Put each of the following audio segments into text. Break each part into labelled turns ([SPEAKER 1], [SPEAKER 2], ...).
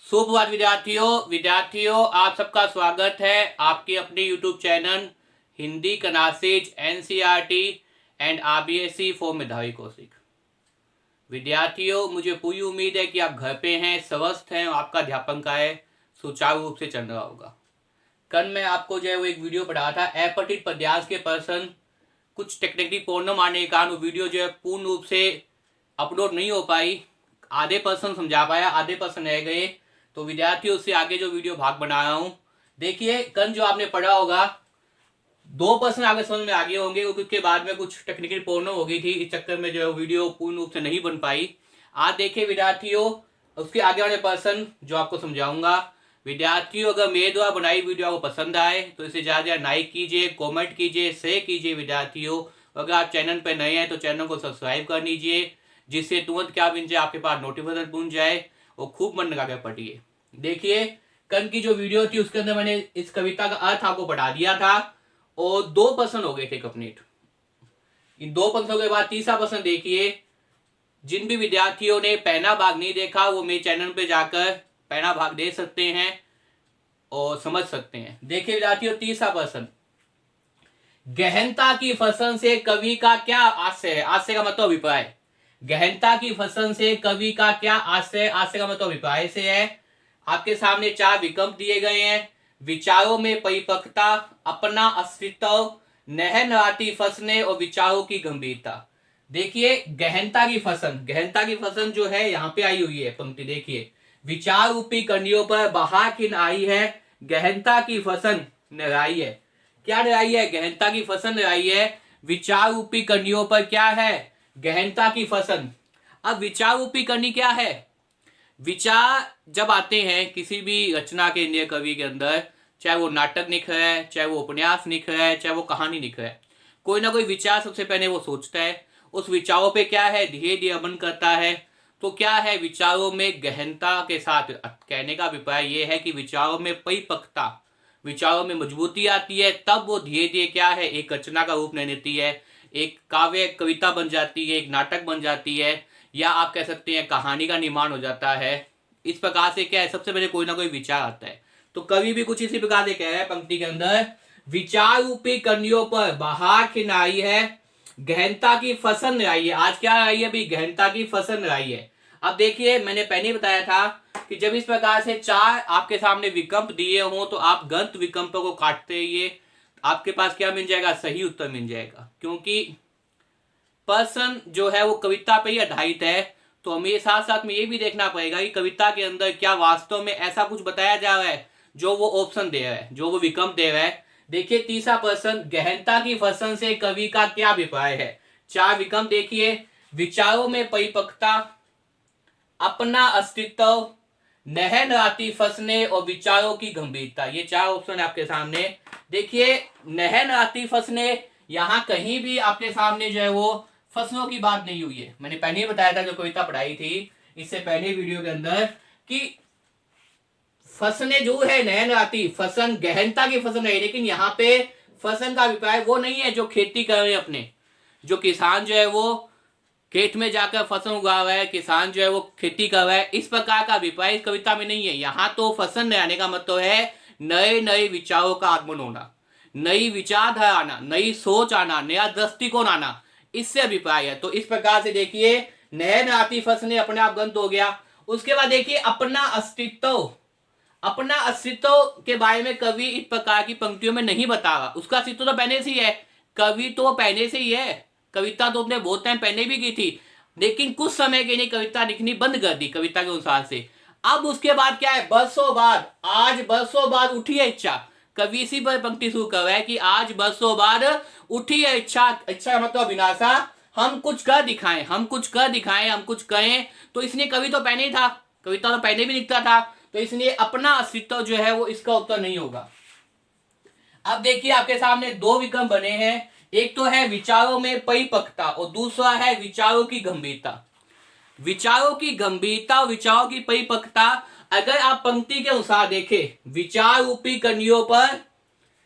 [SPEAKER 1] सुप्रभात विद्यार्थियों आप सबका स्वागत है आपके अपने यूट्यूब चैनल हिंदी कनासेज NCERT and RBSE for Medhavi Kaushik. विद्यार्थियों, मुझे पूरी उम्मीद है कि आप घर पे हैं, स्वस्थ हैं और आपका अध्यापन का है सुचारू रूप से चल रहा होगा। कल मैं आपको जो है वो एक वीडियो पढ़ा था अपठित पद्यांश के प्रश्न कुछ टेक्निकली प्रॉब्लम आने के कारण वो वीडियो जो है पूर्ण रूप से अपलोड नहीं हो पाई। आधे पर्सन समझा पाया, आधे पर्सन रह गए। तो विद्यार्थियों से आगे जो वीडियो भाग बना रहा हूं, देखिए कल जो आपने पढ़ा होगा 2% आगे समझ में आगे होंगे क्योंकि उसके बाद में कुछ टेक्निकल प्रॉब्लम हो गई थी, इस चक्कर में जो है वीडियो पूर्ण रूप से नहीं बन पाई। आज देखिए विद्यार्थियों उसके आगे वाले पर्सन जो आपको समझाऊंगा। विद्यार्थियों, अगर मेरे द्वारा बनाई वीडियो आपको पसंद आए तो इसे ज़्यादा लाइक कीजिए, कमेंट कीजिए, शेयर कीजिए। विद्यार्थियों, अगर आप चैनल पर नए हैं तो चैनल को सब्सक्राइब कर लीजिए, जिससे तुरंत क्या बन जाए आपके पास नोटिफिकेशन पहुंच जाए और खूब मन लगा कर पढ़िए। देखिए कल की जो वीडियो थी उसके अंदर मैंने इस कविता का अर्थ आपको पढ़ा दिया था और 2% हो गए थे कंप्लीट। इन 2% के बाद तीसरा प्रश्न देखिए। जिन भी विद्यार्थियों ने पहला भाग नहीं देखा वो मेरे चैनल पे जाकर पहला भाग देख सकते हैं और समझ सकते हैं। देखिए विद्यार्थियों, तीसरा प्रश्न, गहनता की फसल से कवि का क्या आशय है? आशय का मतलब अभिप्राय। गहनता की फसल से कवि का क्या आशय? आशय का मतलब अभिप्राय से है। आपके सामने 4 विकल्प दिए गए हैं। विचारों में परिपक्वता, अपना अस्तित्व, नहनराती फसलें और विचारों की गंभीरता। देखिए गहनता की फसल, गहनता की फसल जो है यहाँ पे आई हुई है पंक्ति। देखिए विचार रूपी कनियों पर बहार खिन आई है, गहनता की फसल नराई है। क्या नराई है? गहनता की फसल नराई है। विचार रूपी कनियों पर क्या है? गहनता की फसल। अब विचार रूपी कनी क्या है? विचार जब आते हैं किसी भी रचना के लिए कवि के अंदर, चाहे वो नाटक लिख रहा है, चाहे वो उपन्यास लिख रहा है, चाहे वो कहानी लिख रहा है, कोई ना कोई विचार सबसे पहले वो सोचता है। उस विचारों पे क्या है? धीरे धीरे अमल करता है। तो क्या है? विचारों में गहनता के साथ, कहने का अभिप्राय ये है कि विचारों में परिपक्वता, विचारों में मजबूती आती है, तब वो धीरे धीरे क्या है, एक रचना का रूप ले लेती है, एक काव्य कविता बन जाती है, एक नाटक बन जाती है, या आप कह सकते हैं कहानी का निर्माण हो जाता है। इस प्रकार से क्या है, सबसे पहले कोई ना कोई विचार आता है। तो कवि भी कुछ इसी प्रकार से कह रहा है पंक्ति के अंदर, विचार रूपी कनियों पर बहार खिन आई है, गहनता की फसल आई है। आज क्या आई है भाई? गहनता की फसल आई है। अब देखिए मैंने पहले बताया था कि जब इस प्रकार से 4 आपके सामने विकल्प दिए हों तो आप गलत विकल्पों को काटते रहिए, आपके पास क्या मिल जाएगा? सही उत्तर मिल जाएगा। क्योंकि पर्सन जो है वो कविता पे ही आधारित है, तो हमें साथ साथ में ये भी देखना पड़ेगा कि कविता के अंदर क्या वास्तव में ऐसा कुछ बताया जा रहा है जो वो ऑप्शन दे रहा है, जो वो विकल्प दे रहा है। देखिए तीसरा प्रश्न, गहनता की फसल से कवि का क्या अभिप्राय है? 4 विकल्प देखिए, विचारों में परिपक्वता, अपना अस्तित्व, नहनराती फसलें और विचारों की गंभीरता। ये 4 ऑप्शन आपके सामने। देखिए नहनराती फसलें, यहां कहीं भी आपके सामने जो है वो फसलों की बात नहीं हुई है। मैंने पहले ही बताया था जो कविता पढ़ाई थी इससे पहले वीडियो के अंदर कि फसलें जो है नहनराती फसल, गहनता की फसल है, लेकिन यहाँ पे फसल का अभिप्राय वो नहीं है जो खेती कर रहे हैं अपने, जो किसान जो है वो खेत में जाकर फसल उगा रहा है, किसान जो है वो खेती कर रहा है, इस प्रकार का अभिप्राय इस कविता में नहीं है। यहाँ तो फसल में आने का मतलब है नए नए विचारों का आगमन होना, नई विचारधारा आना, नई सोच आना, नया दृष्टिकोण आना, इससे अभिप्राय है। तो इस प्रकार से देखिए नहर आती फसलें अपने आप गंत हो गया। उसके बाद देखिए अपना अस्तित्व, अपना अस्तित्व के बारे में कवि इस प्रकार की पंक्तियों में नहीं बता रहा। उसका अस्तित्व तो पहले से ही है, कवि तो पहले से ही है, कविता तो उसने बहुत टाइम पहले भी की थी, लेकिन कुछ समय के लिए कविता लिखनी बंद कर दी कविता के अनुसार से। अब उसके बाद क्या है? बरसों बाद, आज बरसों बाद उठी है इच्छा। कवि इसी पर पंक्ति शुरू कर रहा है कि आज बरसों बाद उठी है इच्छा। इच्छा मतलब अभिलाषा, हम कुछ कर दिखाएं, हम कुछ कर दिखाएं, हम कुछ कहें। तो इसलिए कवि तो पहले ही था, कविता तो पहले भी लिखता था, तो इसलिए अपना अस्तित्व जो है वो इसका उत्तर नहीं होगा। अब देखिए आपके सामने 2 विकल्प बने हैं, एक तो है विचारों में परिपक्वता और दूसरा है विचारों की गंभीरता। विचारों की गंभीरता और विचारों की परिपक्वता, अगर आप पंक्ति के अनुसार देखें, विचार रूपी कनियों पर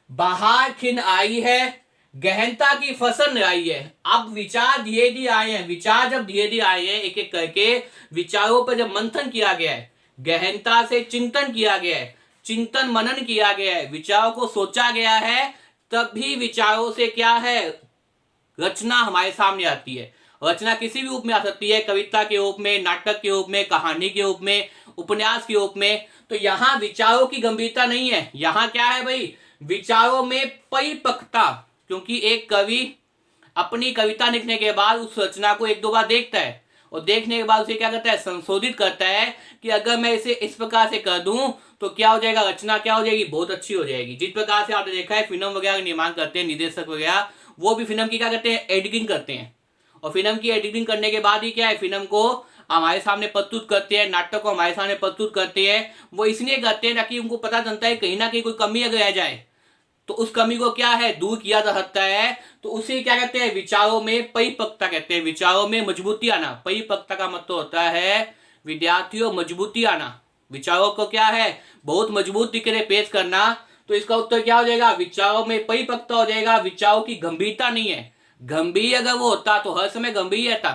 [SPEAKER 1] बहार खिन आई है, गहनता की फसल आई है। अब विचार धीरे धीरे आए हैं, विचार जब धीरे धीरे आए हैं एक एक करके, विचारों पर जब मंथन किया गया है, गहनता से चिंतन किया गया है, चिंतन मनन किया गया है, विचारों को सोचा गया है, तभी विचारों से क्या है, रचना हमारे सामने आती है। रचना किसी भी रूप में आ सकती है, कविता के रूप में, नाटक के रूप में, कहानी के रूप में, उपन्यास के रूप में। तो यहाँ विचारों की गंभीरता नहीं है, यहाँ क्या है भाई, विचारों में परिपक्वता। क्योंकि एक कवि अपनी कविता लिखने के बाद उस रचना को एक दो बार देखता है, और देखने के बाद उसे क्या करता है, संशोधित करता है कि अगर मैं इसे इस प्रकार से कर दूं तो क्या हो जाएगा, रचना क्या हो जाएगी, बहुत अच्छी हो जाएगी। जिस प्रकार से आपने देखा है फिल्म वगैरह का निर्माण करते हैं निर्देशक वगैरह, वो भी फिल्म की क्या करते हैं, एडिटिंग करते हैं, और फिल्म की एडिटिंग करने के बाद ही क्या है, फिल्म को हमारे सामने प्रस्तुत करते हैं, नाटक को हमारे सामने प्रस्तुत करते हैं। वो इसलिए करते हैं ताकि उनको पता चलता है कहीं ना कहीं कोई कमी अगर रह जाए तो उस कमी को क्या है, दूर किया जा सकता है। तो उसे क्या कहते हैं, विचारों में परिपक्वता कहते हैं, विचारों में मजबूती आना। परिपक्वता का मतलब होता है विद्यार्थियों मजबूती आना, विचारों को क्या है, बहुत मजबूत तरीके पेश करना। तो इसका उत्तर क्या हो जाएगा, विचारों में परिपक्वता हो जाएगा। विचारों की गंभीरता नहीं है, गंभीर अगर वो होता तो हर समय गंभीर रहता,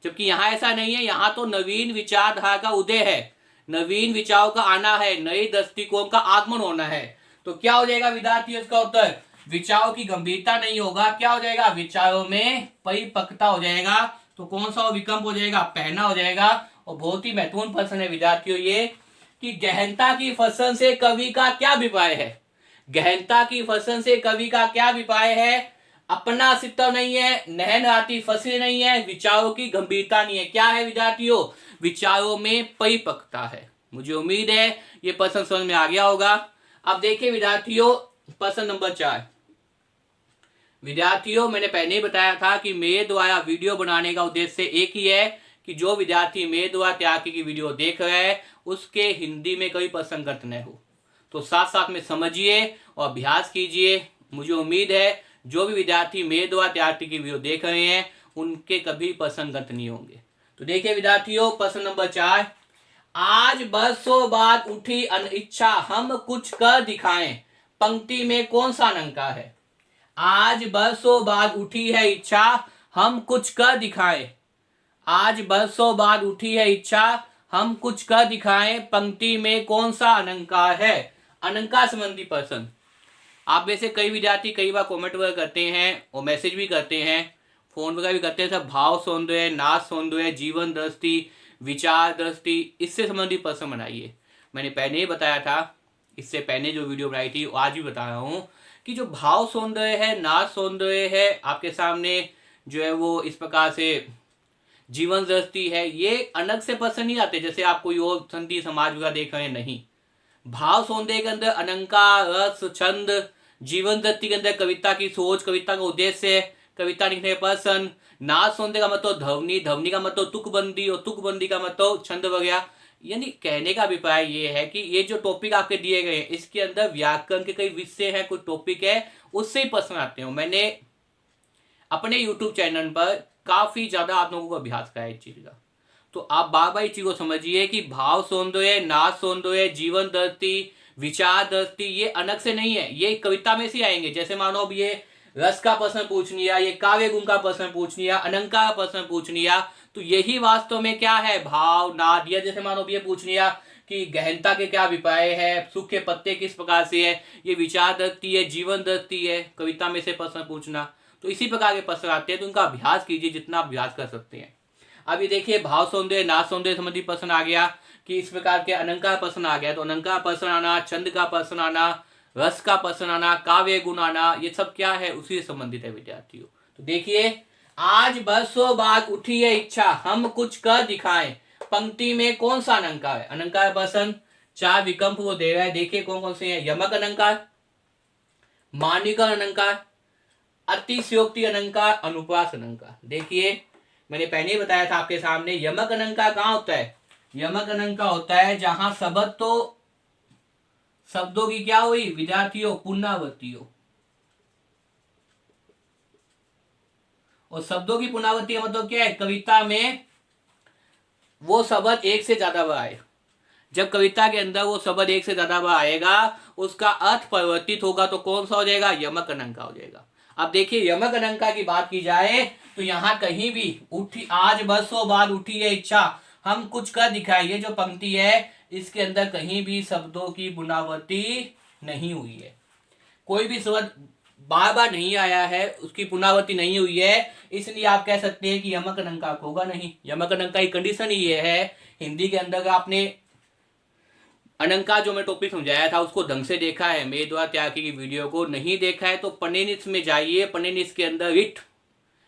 [SPEAKER 1] जबकि यहाँ ऐसा नहीं है। यहाँ तो नवीन विचारधारा का उदय है, नवीन विचारों का आना है, नए दृष्टिकोण का आगमन होना है। तो क्या हो जाएगा विद्यार्थी, इसका उत्तर विचारों की गंभीरता नहीं होगा, क्या हो जाएगा, विचारों में परिपक्वता हो जाएगा। तो कौन सा विकल्प हो जाएगा, पहला हो जाएगा। और बहुत ही महत्वपूर्ण प्रश्न है विद्यार्थियों ये, कि गहनता की फसल से कवि का क्या अभिप्राय है। गहनता की फसल से कवि का क्या अभिप्राय है, अपना अस्तित्व नहीं है, नहन आती फसलें नहीं है, विचारों की गंभीरता नहीं है। क्या है विद्यार्थियों, विचारों में परिपक्वता है। मुझे उम्मीद है ये प्रश्न समझ में आ गया होगा। अब देखिए विद्यार्थियों, प्रश्न नंबर 4। विद्यार्थियों मैंने पहले ही बताया था कि मेरे द्वारा वीडियो बनाने का उद्देश्य एक ही है कि जो विद्यार्थी मेरे द्वारा तैयार की वीडियो देख रहे हैं उसके हिंदी में कोई प्रश्न गलत न हो। तो साथ साथ में समझिए और अभ्यास कीजिए। मुझे उम्मीद है जो भी विद्यार्थी मेरे द्वारा तैयार की वीडियो देख रहे हैं उनके कभी प्रश्न गलत नहीं होंगे। तो देखिए विद्यार्थियों, प्रश्न नंबर 4, आज बरसों बाद उठी अनिच्छा हम कुछ कर दिखाएं, पंक्ति में कौन सा अलंकार है। आज बरसों बाद उठी है इच्छा हम कुछ कर दिखाएं, आज बरसों बाद उठी है इच्छा हम कुछ कर दिखाएं, पंक्ति में कौन सा अलंकार है। अलंकार संबंधी प्रश्न। आप में से कई विद्यार्थी कई बार कमेंट वगैरह करते हैं और मैसेज भी करते हैं, फोन वगैरह भी करते हैं। सब भाव सौंदर्य, नाच सौंदर्य, जीवन दृष्टि, विचार दृष्टि, इससे संबंधित प्रश्न बनाइए। मैंने पहले ही बताया था, इससे पहले जो वीडियो बनाई थी आज भी बता रहा हूँ कि जो भाव सौंदर्य है, नाच सौंदर्य है, आपके सामने जो है वो इस प्रकार से जीवन दृष्टि है, ये अलग से प्रश्न नहीं आते जैसे आप कोई और संधि समाज वगैरह देख रहे हैं। नहीं, भाव सौंदर्य के अंदर अलंकार, रस, छंद, जीवन दृष्टि के अंदर कविता की सोच, कविता का उद्देश्य, कविता लिखने का प्रश्न। नाच सौंदर्य का मतलब ध्वनि, ध्वनि का मतलब तुकबंदी, और तुकबंदी का मतलब छंद वगैरह। यानी कहने का अभिप्राय ये है कि ये जो टॉपिक आपके दिए गए हैं इसके अंदर व्याकरण के कई विषय है, कोई टॉपिक है, उससे ही प्रश्न आते हो। मैंने अपने यूट्यूब चैनल पर काफी ज्यादा आप लोगों को अभ्यास कराया इस चीज का। तो आप बार बार इस चीज को समझिए कि भाव सौंदर्य, नाच सौंदर्य, जीवन दृष्टि, विचार दृष्टि, ये अलग से नहीं है, ये कविता में से आएंगे। जैसे मानो अब ये रस का प्रश्न पूछ लिया, ये काव्य गुण का प्रश्न पूछ लिया, अलंकार का प्रश्न पूछ लिया, तो यही वास्तव में क्या है, भाव, नाद। या जैसे मानो ये पूछ लिया कि गहनता के क्या अभिप्राय है, सूखे पत्ते किस प्रकार से है, ये विचार दृष्टि है, जीवन दृष्टि है, कविता में से प्रश्न पूछना। तो इसी प्रकार के प्रश्न आते हैं, तो उनका अभ्यास कीजिए जितना अभ्यास कर सकते हैं। अब ये देखिए, भाव सौंदर्य, नाच सौंदर्य संबंधी प्रश्न आ गया कि इस प्रकार के अलंकार प्रश्न आ गया, तो अलंकार प्रश्न आना, छंद का प्रश्न आना, रस का प्रश्न आना, काव्य गुण आना, ये सब क्या है, उसी से संबंधित है विद्यार्थियों। तो देखिए, आज बरसों बाद उठी है इच्छा हम कुछ कर दिखाएं, पंक्ति में कौन सा अलंकार है। अलंकार प्रश्न 4 विकल्प वो दे रहा है, देखिए कौन कौन से हैं। यमक अलंकार, मानिका अलंकार, अतिशयोक्ति अलंकार, अनुप्रास अलंकार। देखिए मैंने पहले ही बताया था आपके सामने, यमक अलंकार कहाँ होता है, यमक अलंकार होता है जहां शब्द तो शब्दों की क्या हुई विद्यार्थियों, पुनरावृत्ति हो। और शब्दों की पुनरावृत्ति का मतलब क्या है, कविता में वो शब्द एक से ज्यादा बार आए। जब कविता के अंदर वो शब्द एक से ज्यादा बार आएगा, उसका अर्थ परिवर्तित होगा, तो कौन सा हो जाएगा, यमक अलंकार हो जाएगा। अब देखिए, यमक अलंकार की बात की जाए तो यहां कहीं भी उठी, आज बरसों बाद उठी है इच्छा हम कुछ कर दिखाए, ये जो पंक्ति है इसके अंदर कहीं भी शब्दों की पुनरावृत्ति नहीं हुई है। कोई भी शब्द बार बार नहीं आया है, उसकी पुनरावृत्ति नहीं हुई है, इसलिए आप कह सकते हैं कि यमक अलंकार होगा नहीं। यमक अलंकार की कंडीशन ये है, हिंदी के अंदर आपने अलंकार जो मैं टॉपिक समझाया था उसको ढंग से देखा है, मेरे द्वारा तैयार की गई वीडियो को नहीं देखा है तो पन्नेनिस में जाइए। पन्नेनिस के अंदर रिट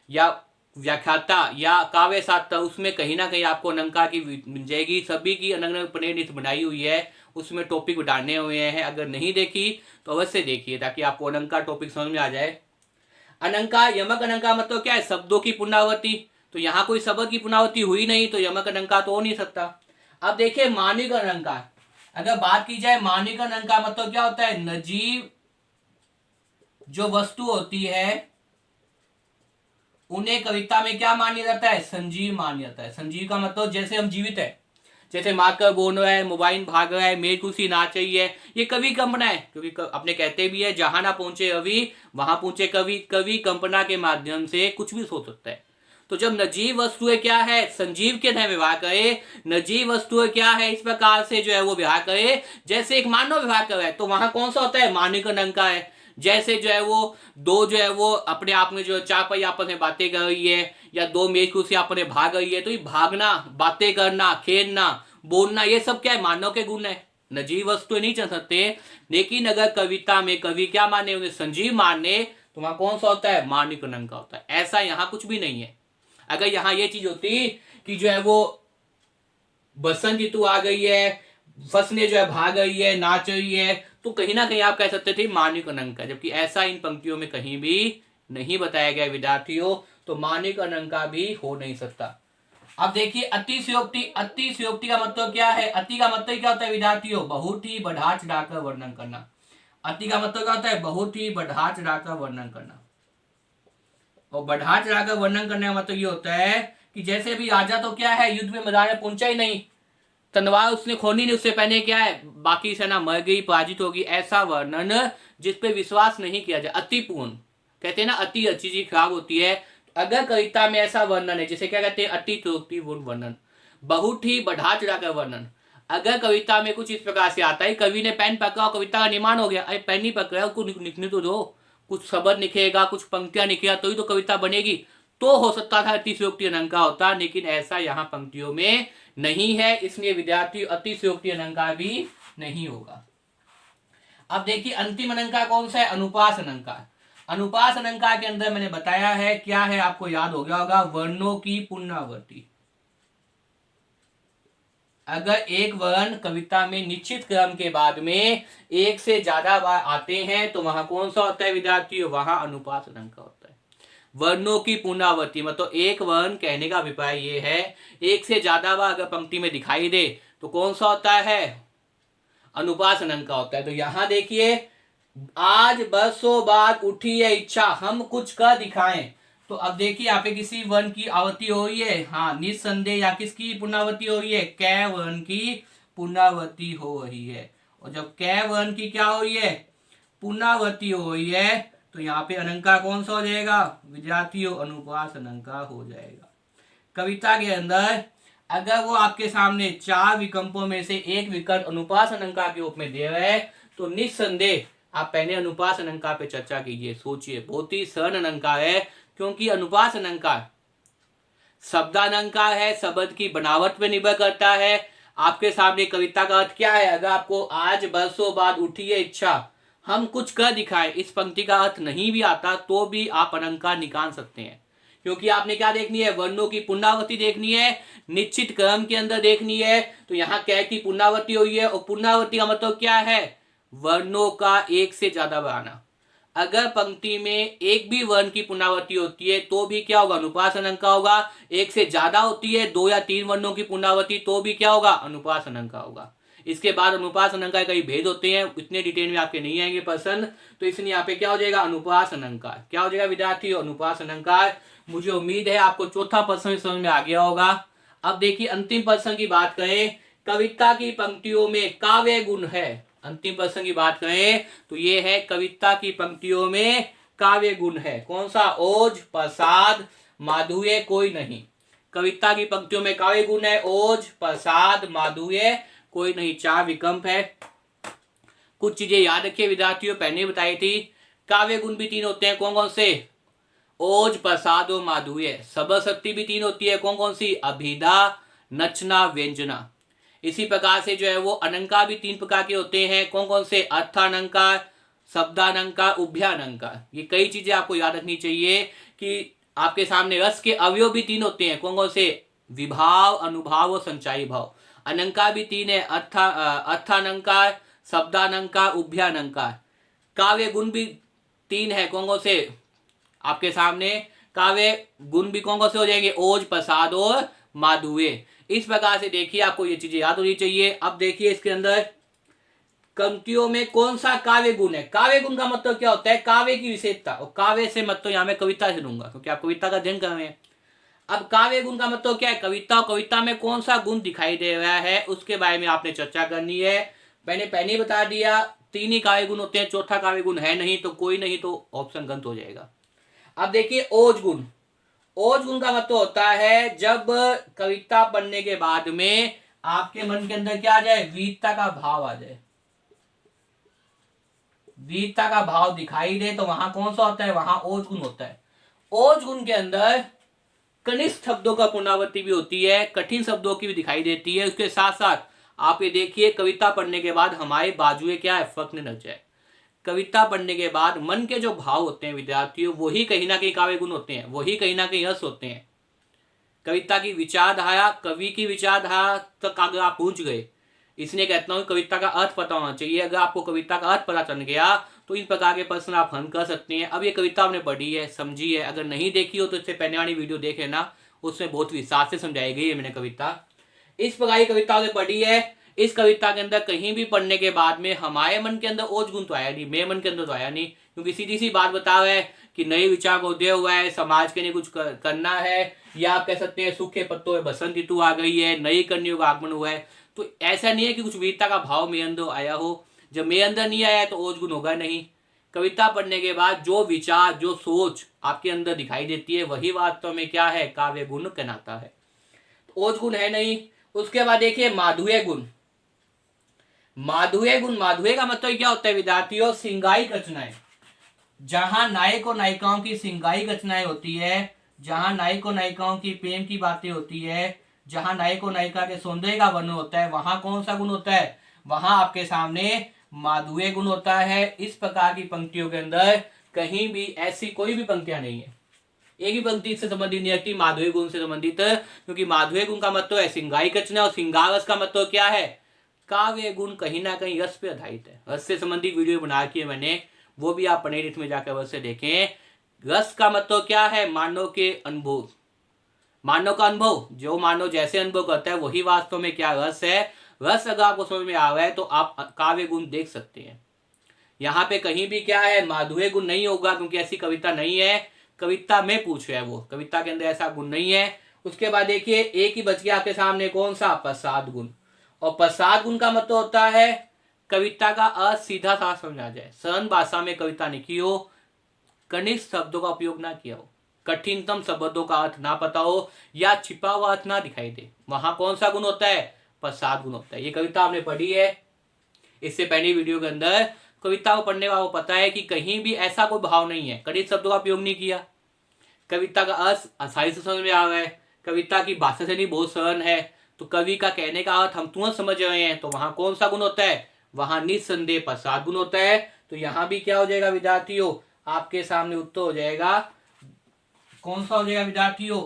[SPEAKER 1] या व्याख्याता या काव्य सात्र, उसमें कहीं ना कहीं आपको अलंकार की मिल जाएगी। सभी की अलग अलग पन्नेनिस बनाई हुई है, उसमें टॉपिक डालने हुए हैं। अगर नहीं देखी तो अवश्य देखिए ताकि आपको अलंकार टॉपिक समझ में आ जाए। अलंकार, यमक अलंकार मतलब क्या है? शब्दों की पुनरावृत्ति। तो यहाँ कोई शब्द की पुनरावृत्ति हुई नहीं तो यमक अलंकार तो हो नहीं सकता। अब देखिए मानविक अलंकार, अगर बात की जाए मानविक अलंकार मतलब क्या होता है? नजीव जो वस्तु होती है उन्हें कविता में क्या माना जाता है? संजीव माना जाता है। संजीव का मतलब जैसे हम जीवित है, जैसे माकर बोल रहा है, मोबाइल भाग रहा है, मेरी कुर्सी नाच रही है, ये कवि कंपना है। क्योंकि अपने कहते भी है जहां ना पहुंचे रवि वहां पहुंचे कवि। कवि कंपना के माध्यम से कुछ भी सोच सकता है। तो जब नजीव वस्तुएं क्या है? संजीव के तरह व्यवहार करे। नजीव वस्तुएं क्या है? इस प्रकार से जो है वो व्यवहार करे जैसे एक मानव व्यवहार कर रहा है। तो वहां कौन सा होता है? मानविक अलंकार है। जैसे जो है वो दो जो है वो अपने आप में जो चार पहिया आपस में बातें कर रही है, या दो मेज कुर्सी आपस में भाग रही है, तो ये भागना, बातें करना, खेलना, बोलना, ये सब क्या है? मानव के गुण है। नजीव वस्तु नहीं चल सकते। लेकिन अगर कविता में कवि क्या माने? उन्हें संजीव माने, तो वहां कौन सा होता है? मानविक अलंकार होता है। ऐसा यहाँ कुछ भी नहीं है। अगर यहाँ ये चीज होती कि जो है वो बसंत ऋतु आ गई है, फसलें जो है भाग रही है, नाच रही है, तो कहीं ना कहीं आप कह सकते थे मानविक अलंकार। जबकि ऐसा इन पंक्तियों में कहीं भी नहीं बताया गया विद्यार्थियों, तो मानविक अलंकार भी हो नहीं सकता। अब देखिए अतिशयोक्ति। अतिशयोक्ति का मतलब क्या है? अति का मतलब क्या होता है विद्यार्थियों? बहुत ही बढ़ा चढ़ाकर वर्णन करना। अति का मतलब क्या होता है? बहुत ही बढ़ा चढ़ाकर वर्णन करना। और बढ़ा चढ़ाकर वर्णन करने का मतलब ये होता है कि जैसे भी राजा तो क्या है, युद्ध में मैदान में पहुंचा ही नहीं, तलवार उसने खोनी नहीं, उससे पहले क्या है, बाकी सेना मर गई, पराजित होगी, ऐसा वर्णन जिस पे विश्वास नहीं किया जाए, अतिपूर्ण। कहते हैं ना अति अच्छी चीज खराब होती है। अगर कविता में ऐसा वर्णन है, जैसे क्या कहते हैं, अतिपूर्ण वर्णन, बहुत ही बढ़ा चढ़ाकर वर्णन। अगर कविता में कुछ इस प्रकार से आता है, कवि ने पेन पकड़ा और कविता का निर्माण हो गया, अरे पेन नहीं पकड़ा, उसको लिखने तो दो, कुछ शब्द निकलेगा, कुछ पंक्तियां निकलेगा, तो ही तो कविता बनेगी। तो हो सकता था अतिशयोक्ति अलंकार होता, लेकिन ऐसा यहाँ पंक्तियों में नहीं है, इसलिए विद्यार्थी अतिशयोक्ति अलंकार भी नहीं होगा। अब देखिए अंतिम अलंकार कौन सा है? अनुपास अलंकार। अनुपास अलंकार के अंदर मैंने बताया है क्या है, आपको याद हो गया होगा, वर्णों की पुनरावृत्ति। अगर एक वर्ण कविता में निश्चित क्रम के बाद में एक से ज्यादा बार आते हैं तो वहां कौन सा होता है विद्यार्थियों? वहां अनुपास अलंकार होता है। वर्णों की पुनरावृत्ति मतलब एक वर्ण, कहने का अभिप्राय ये है, एक से ज्यादा बार अगर पंक्ति में दिखाई दे तो कौन सा होता है? अनुपास अलंकार होता है। तो यहां देखिए, आज बरसों बाद उठी है इच्छा हम कुछ कर दिखाएं। तो अब देखिए यहाँ पे किसी वर्ण की आवृत्ति हो रही है, हाँ निस्संदेह, या किसकी पुनरावृत्ति हो रही है? कै वर्ण की पुनरावृत्ति हो रही है। और जब कै वर्ण की क्या हो रही है? पुनरावृत्ति हो रही है, तो यहाँ पे अलंकार कौन सा हो जाएगा विद्यार्थियों? अनुपास अलंकार हो जाएगा। कविता के अंदर अगर वो आपके सामने चार विकल्पों में से एक विकल्प अनुपास अलंकार के रूप में दे रहे हैं, तो निस्संदेह आप पहले अनुपास अलंकार पे चर्चा कीजिए, सोचिए। बहुत ही सरल अलंकार है, क्योंकि अनुपास अलंकार शब्दालंकार है, शब्द की बनावट पे निर्भर करता है। आपके सामने कविता का अर्थ क्या है? अगर आपको आज बरसों बाद उठी है इच्छा हम कुछ कर दिखाए, इस पंक्ति का अर्थ नहीं भी आता तो भी आप अलंकार निकाल सकते हैं। क्योंकि आपने क्या देखनी है? वर्णों की पुनरावृत्ति देखनी है, निश्चित क्रम के अंदर देखनी है। तो यहाँ कै की पुनरावृत्ति हुई है, और पुनरावृत्ति का मतलब क्या है? वर्णों का एक से ज्यादा बढ़ाना। अगर पंक्ति में एक भी वर्ण की पुनरावृत्ति होती है तो भी क्या होगा? अनुपास अलंकार होगा। एक से ज्यादा होती है, दो या तीन वर्णों की पुनरावृत्ति, तो भी क्या होगा? अनुपास अलंकार होगा। इसके बाद अनुपास अलंकार कई भेद होते हैं, इतने डिटेल में आपके नहीं आएंगे प्रश्न, तो इसलिए यहाँ पे क्या हो जाएगा? अनुपास अलंकार। क्या हो जाएगा विद्यार्थी? अनुपास अलंकार। मुझे उम्मीद है आपको चौथा प्रश्न समझ में आ गया होगा। अब देखिए अंतिम प्रश्न की बात करें, कविता की पंक्तियों में काव्य गुण है। अंतिम प्रश्न की बात करें तो ये है, कविता की पंक्तियों में काव्य गुण है। कौन सा? ओज, प्रसाद, माधुर्य, कोई नहीं। कविता की पंक्तियों में काव्य गुण है ओज, प्रसाद, माधुर्य, कोई नहीं, 4 विकल्प है। कुछ चीजें याद रखिए विद्यार्थियों, पहले बताई थी। काव्य गुण भी 3 होते हैं, कौन कौन से? ओज, प्रसाद और माधुर्य। शब्द शक्ति भी 3 होती है, कौन कौन सी? अभिधा, नचना, व्यंजना। इसी प्रकार से जो है वो अलंकार भी 3 प्रकार के होते हैं, कौन कौन से? अर्थालंकार, शब्दालंकार, उभयालंकार। ये कई चीजें आपको याद रखनी चाहिए कि आपके सामने रस के अवयव भी 3 होते हैं, कौन कौन से? विभाव, अनुभाव और संचारी भाव। अलंकार भी 3 है, अर्थालंकार, शब्दालंकार, उभयालंकार। काव्य गुण भी 3 है, कौन कौन से? आपके सामने काव्य गुण भी कौन कौन से हो जाएंगे? ओज, प्रसाद और माधुर्य। इस प्रकार से देखिए आपको ये चीजें याद होनी चाहिए। अब देखिए इसके अंदर पंक्तियों में कौन सा काव्य गुण है। काव्य गुण का मतलब क्या होता है? काव्य की विशेषता। और काव्य से मतलब यहां मैं कविता से लूंगा क्योंकि आप कविता का अध्ययन कर रहे हैं। अब काव्य गुण का मतलब क्या है? कविता, और कविता में कौन सा गुण दिखाई दे रहा है उसके बारे में आपने चर्चा करनी है। मैंने पहले ही बता दिया 3 ही काव्य गुण होते हैं, चौथा काव्य गुण है नहीं, तो कोई नहीं, तो ऑप्शन गलत हो जाएगा। अब देखिए ओज गुण। ओज गुण का मतलब होता है जब कविता पढ़ने के बाद में आपके मन के अंदर क्या आ जाए? वीरता का भाव आ जाए, वीरता का भाव दिखाई दे, तो वहां कौन सा होता है? वहां ओज गुण होता है। ओज गुण के अंदर कनिष्ठ शब्दों का पुनरावृत्ति भी होती है, कठिन शब्दों की भी दिखाई देती है। उसके साथ साथ आप ये देखिए कविता पढ़ने के बाद हमारे बाजुए क्या है? फकने लग जाए। कविता पढ़ने के बाद मन के जो भाव होते हैं विद्यार्थियों, वही कहीं ना कहीं काव्य गुण होते हैं, वही कहीं ना कहीं रस होते हैं। कविता की विचारधारा, कवि की विचारधारा तक अगर आप पहुंच गए, इसलिए कहता हूं कविता का अर्थ पता होना चाहिए। अगर आपको कविता का अर्थ पता चल गया तो इन प्रकार के प्रश्न आप हल कर सकते हैं। अब ये कविता आपने पढ़ी है, समझी है, अगर नहीं देखी हो तो इससे पहले वाली वीडियो देख लेना, उसमें बहुत विस्तार से समझाई गई है मैंने कविता। इस प्रकार की कविता आपने पढ़ी है। इस कविता के अंदर कहीं भी पढ़ने के बाद में हमारे मन के अंदर ओज गुण तो आया नहीं, मेरे मन के अंदर तो आया नहीं, क्योंकि सीधी सी बात बता रहा है कि नए विचार को उदय हुआ है, समाज के लिए कुछ करना है, या आप कह सकते हैं सूखे पत्तों में बसंत ऋतु आ गई है, नई कन्याओं का आगमन हुआ है। तो ऐसा नहीं है कि कुछ वीरता का भाव मेरे अंदर आया हो। जब मेरे अंदर नहीं आया तो ओज गुण होगा नहीं। कविता पढ़ने के बाद जो विचार, जो सोच आपके अंदर दिखाई देती है, वही वास्तव में क्या है? काव्य गुण कहलाता है। तो ओज गुण है नहीं। उसके बाद देखिए माधुर्य गुण। माधुर्य गुण, माधुर्य का मतलब क्या होता है विद्यार्थियों? श्रृंगारिक रचनाएं। जहां नायक और नायिकाओं की श्रृंगारिक रचनाएं होती है, जहां नायक और नायिकाओं की प्रेम की बातें होती है, जहां नायक और नायिका के सौंदर्य का वर्णन होता है, वहां कौन सा गुण होता है? वहां आपके सामने माधुर्य गुण होता है। इस प्रकार की पंक्तियों के अंदर कहीं भी ऐसी कोई भी पंक्तियां नहीं है, एक ही पंक्ति से संबंधित नहीं है माधुर्य गुण से संबंधित, क्योंकि माधुर्य गुण का मतलब है श्रृंगारिक रचना, और श्रृंगार रस का मतलब क्या है? काव्य गुण कहीं ना कहीं रस पे आधारित है। रस से संबंधित वीडियो बना के मैंने, वो भी आप पनेरित में जाकर अवश्य देखें। रस का मतलब क्या है? मानव के अनुभव, मानव का अनुभव, जो मानव जैसे अनुभव करता है वही वास्तव में क्या रस है। रस अगर आपको समझ में आ रहा है तो आप काव्य गुण देख सकते हैं। यहाँ पे कहीं भी क्या है? माधुर्य गुण नहीं होगा, क्योंकि ऐसी कविता नहीं है। कविता में पूछ रहा है वो, कविता के अंदर ऐसा गुण नहीं है। उसके बाद देखिए एक ही बच गया आपके सामने, कौन सा? प्रसाद गुण। और प्रसाद गुण का मतलब होता है कविता का अर्थ सीधा साफ समझ आ जाए, सरल भाषा में कविता लिखी हो, कनिष्ठ शब्दों का उपयोग ना किया हो, कठिनतम शब्दों का अर्थ ना पता हो, या छिपा हुआ अर्थ ना दिखाई दे, वहां कौन सा गुण होता है? प्रसाद गुण होता है। ये कविता आपने पढ़ी है इससे पहले वीडियो के अंदर। कविता को पढ़ने वालों को पता है कि कहीं भी ऐसा कोई भाव नहीं है, कठिन शब्दों का उपयोग नहीं किया, कविता का अर्थ आसानी से समझ में आ रहा है, कविता की भाषा शैली बहुत सरल है, तो कवि का कहने का अर्थ हम तुरंत समझ रहे हैं, तो वहां कौन सा गुण होता है? वहां निस्संदेह प्रसाद गुण होता है। तो यहां भी क्या हो जाएगा विद्यार्थियों? आपके सामने उत्तर हो जाएगा, कौन सा हो जाएगा विद्यार्थियों?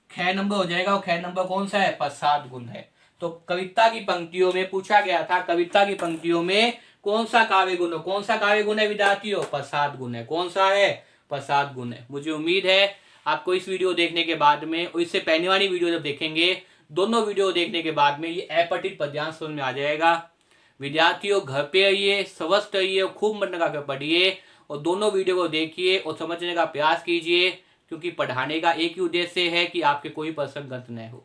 [SPEAKER 1] ख नंबर हो जाएगा। और ख नंबर कौन सा है? प्रसाद गुण है। तो कविता की पंक्तियों में पूछा गया था, कविता की पंक्तियों में कौन सा काव्य गुण है? कौन सा काव्य गुण है विद्यार्थियों? प्रसाद गुण है। कौन सा है? प्रसाद गुण है। मुझे उम्मीद है आपको इस वीडियो देखने के बाद में और इससे पहले वाली वीडियो जब देखेंगे, दोनों वीडियो देखने के बाद में ये अपठित पद्यांश समझ में आ जाएगा। विद्यार्थियों घर पे रहिए, स्वस्थ रहिए, खूब मन लगाकर पढ़िए और दोनों वीडियो को देखिए और समझने का प्रयास कीजिए, क्योंकि पढ़ाने का एक ही उद्देश्य है कि आपके कोई प्रश्न गलत न हो।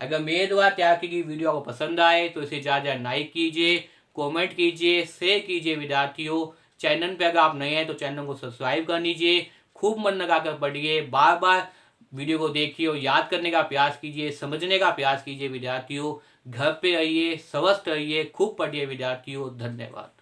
[SPEAKER 1] अगर मेरे द्वारा तैयार की गई वीडियो आपको पसंद आए तो इसे ज़्यादा लाइक कीजिए, कमेंट कीजिए, शेयर कीजिए। विद्यार्थियों चैनल पे अगर आप नए हैं तो चैनल को सब्सक्राइब कर लीजिए, खूब मन लगाकर पढ़िए, बार बार वीडियो को देखिए और याद करने का प्रयास कीजिए, समझने का प्रयास कीजिए विद्यार्थियों। घर पे रहिए, स्वस्थ रहिए, खूब पढ़िए विद्यार्थियों। धन्यवाद।